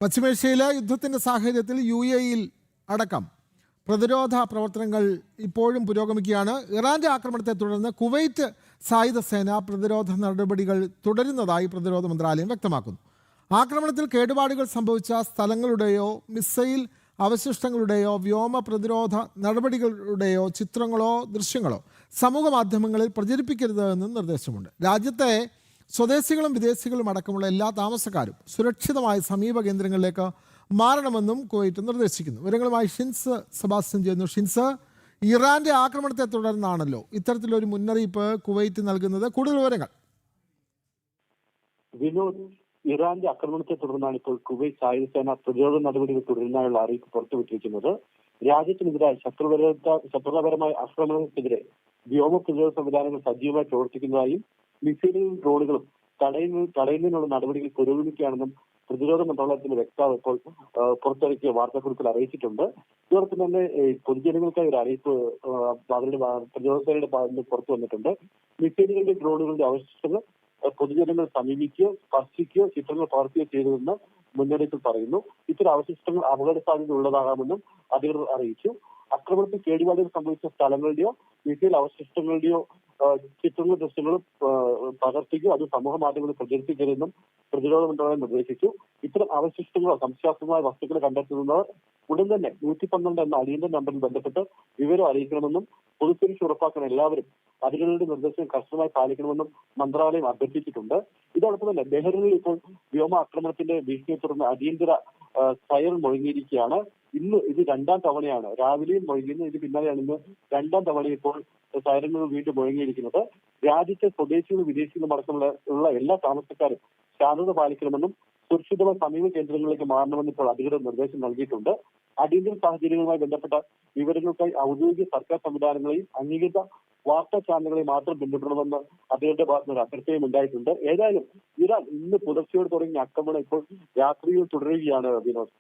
പശ്ചിമേഷ്യയിലെ യുദ്ധത്തിന്റെ സാഹചര്യത്തിൽ UAE-യിൽ അടക്കം പ്രതിരോധ പ്രവർത്തനങ്ങൾ ഇപ്പോഴും പുരോഗമിക്കുകയാണ്. ഇറാന്റെ ആക്രമണത്തെ തുടർന്ന് കുവൈറ്റ് സായുധ സേന പ്രതിരോധ നടപടികൾ തുടരുന്നതായി പ്രതിരോധ മന്ത്രാലയം വ്യക്തമാക്കുന്നു. ആക്രമണത്തിൽ കേടുപാടുകൾ സംഭവിച്ച സ്ഥലങ്ങളുടെയോ മിസൈൽ അവശിഷ്ടങ്ങളുടെയോ വ്യോമ പ്രതിരോധ നടപടികളുടെയോ ചിത്രങ്ങളോ ദൃശ്യങ്ങളോ സമൂഹ മാധ്യമങ്ങളിൽ പ്രചരിപ്പിക്കരുത് എന്നും നിർദ്ദേശമുണ്ട്. രാജ്യത്തെ സ്വദേശികളും വിദേശികളും അടക്കമുള്ള എല്ലാ താമസക്കാരും സുരക്ഷിതമായ സമീപ കേന്ദ്രങ്ങളിലേക്ക് മാറണമെന്നും കുവൈറ്റ് നിർദ്ദേശിക്കുന്നു. വിവരങ്ങളുമായി ഷിൻസ് സെബാസ്റ്റ്യൻ ചെയ്യുന്നു. ഷിൻസ്, ഇറാന്റെ ആക്രമണത്തെ തുടർന്നാണല്ലോ ഇത്തരത്തിലൊരു മുന്നറിയിപ്പ് കുവൈറ്റ് നൽകുന്നത്. കൂടുതൽ വിവരങ്ങൾ. വിനോദ്, ഇറാന്റെ ആക്രമണത്തെ തുടർന്നാണ് ഇപ്പോൾ കുവൈറ്റ് സായുധ സേന പ്രതിരോധ നടപടികൾ തുടരുന്നതിനുള്ള അറിയിപ്പ് പുറത്തുവിട്ടിരിക്കുന്നത്. രാജ്യത്തിനെതിരായ ശത്രുതാപരമായ ആക്രമണങ്ങൾക്കെതിരെ വ്യോമ പ്രതിരോധ സംവിധാനങ്ങൾ സജീവമായി പ്രവർത്തിക്കുന്നതായും മിസൈലുകളും ഡ്രോണുകളും തടയുന്നതിനുള്ള നടപടികൾ പുരോഗമിക്കുകയാണെന്നും പ്രതിരോധ മന്ത്രാലയത്തിന്റെ വക്താവ് ഇപ്പോൾ പുറത്തിറക്കിയ വാർത്താക്കുറിപ്പിൽ അറിയിച്ചിട്ടുണ്ട്. ഇതോടൊപ്പം തന്നെ പൊതുജനങ്ങൾക്കായി ഒരു അറിയിപ്പ് അവരുടെ പ്രതിരോധ സേനയുടെ ഭാഗത്ത് നിന്ന് പുറത്തു വന്നിട്ടുണ്ട്. മിസൈലുകളുടെ ഡ്രോണുകളുടെ അവശിഷ്ടങ്ങൾ പൊതുജനങ്ങൾ സമീപിക്കുകയോ സ്പർശിക്കുകയോ ചിത്രങ്ങൾ പകർത്തുകയോ ചെയ്തതെന്ന് മുന്നറിയിപ്പിൽ പറയുന്നു. ഇത്തരം അവശിഷ്ടങ്ങൾ അപകട സാധ്യത ഉള്ളതാകാമെന്നും അധികൃതർ അറിയിച്ചു. ആക്രമണത്തിൽ കേടുപാടുകൾ സംഭവിച്ച സ്ഥലങ്ങളുടെയോ മിസൈൽ അവശിഷ്ടങ്ങളുടെയോ ചിത്രങ്ങളും ദൃശ്യങ്ങളും പകർത്തുകയോ അത് സമൂഹ മാധ്യമങ്ങളിൽ പ്രചരിപ്പിക്കരുതെന്നും പ്രതിരോധ മന്ത്രാലയം നിർദ്ദേശിച്ചു. ഇത്തരം അവശിഷ്ടങ്ങളോ സംശയാസ്പദമായ വസ്തുക്കൾ കണ്ടെത്തുന്നവർ ഉടൻ തന്നെ 112 എന്ന അടിയന്തര നമ്പറിൽ ബന്ധപ്പെട്ട് വിവരം അറിയിക്കണമെന്നും പൊതുസുരക്ഷ ഉറപ്പാക്കാൻ എല്ലാവരും അധികൃതരുടെ നിർദ്ദേശം കർശനമായി പാലിക്കണമെന്നും മന്ത്രാലയം അഭ്യർത്ഥിച്ചിട്ടുണ്ട്. ഇതോടൊപ്പം തന്നെ ബഹ്റിനിൽ ഇപ്പോൾ വ്യോമ ആക്രമണത്തിന്റെ ഭീഷണിയെ തുടർന്ന് അടിയന്തര സൈറൺ മുഴങ്ങിയിരിക്കുകയാണ്. ഇന്ന് ഇത് 2ാം തവണയാണ്. രാവിലെയും മുഴങ്ങിയിരുന്നു. ഇത് പിന്നാലെയാണ് ഇന്ന് 2ാം തവണ ഇപ്പോൾ സൈറണുകൾ വീണ്ടും മുഴങ്ങിയിരിക്കുന്നത്. രാജ്യത്തെ സ്വദേശികളും വിദേശികളും അടക്കമുള്ള എല്ലാ താമസക്കാരും ശാന്തത പാലിക്കണമെന്നും സുരക്ഷിതമായ സമീപ കേന്ദ്രങ്ങളിലേക്ക് മാറണമെന്ന് ഇപ്പോൾ അധികൃതർ നിർദ്ദേശം നൽകിയിട്ടുണ്ട്. അടിയന്തര സാഹചര്യങ്ങളുമായി ബന്ധപ്പെട്ട വിവരങ്ങൾക്കായി ഔദ്യോഗിക സർക്കാർ സംവിധാനങ്ങളെയും അംഗീകൃത വാർത്താ ചാനലുകളെയും മാത്രം പിന്തുടരണമെന്ന് അധികൃതരുടെ ഭാഗത്തുനിന്ന് അഭ്യർത്ഥനയും ഉണ്ടായിട്ടുണ്ട്. ഏതായാലും ഇറാൻ ഇന്ന് പുലർച്ചയോട് തുടങ്ങിയ ആക്രമണം ഇപ്പോൾ രാത്രിയിൽ തുടരുകയാണ് വിനോദ്.